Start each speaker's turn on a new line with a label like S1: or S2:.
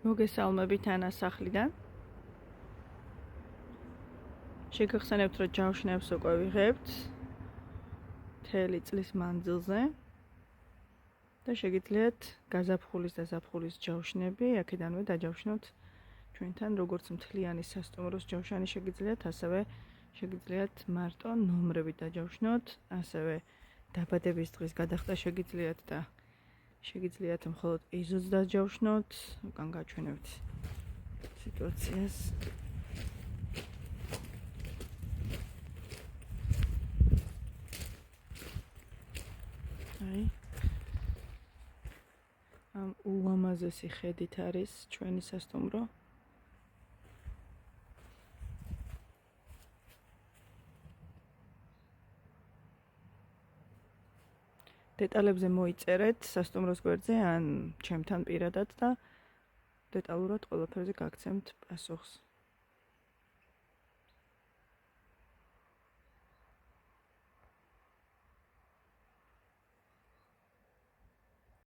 S1: მოგესალმებით ანას სახლიდან. შეგახსენებთ, რომ ჯავშნებს უკვე ვიღებთ მთელი წლის მანძილზე და შეგიძლიათ გაზაფხულის და ზაფხულის ჯავშნები აქედანვე დაჯავშნოთ ჩვენთან, როგორც მთლიანი სასტუმროს ჯავშანი შეგიძლიათ, ასევე შეგიძლიათ მარტო ნომრებით დაჯავშნოთ, ასევე დაბადების დღის გადახდა შეგიძლიათ და შეგიძლიათ მხოლოდ ეზოც დაჯავშნოთ. უკან გაჩვენებთ სიტუაციას. ამ უამაზესი ხედით არის ჩვენი სასტუმრო. დეტალებზე მოიწერეთ სასტუმროს გვერდზე ან ჩემთან პირადად და დეტალურად ყველაფერზე გაგცემთ პასუხს.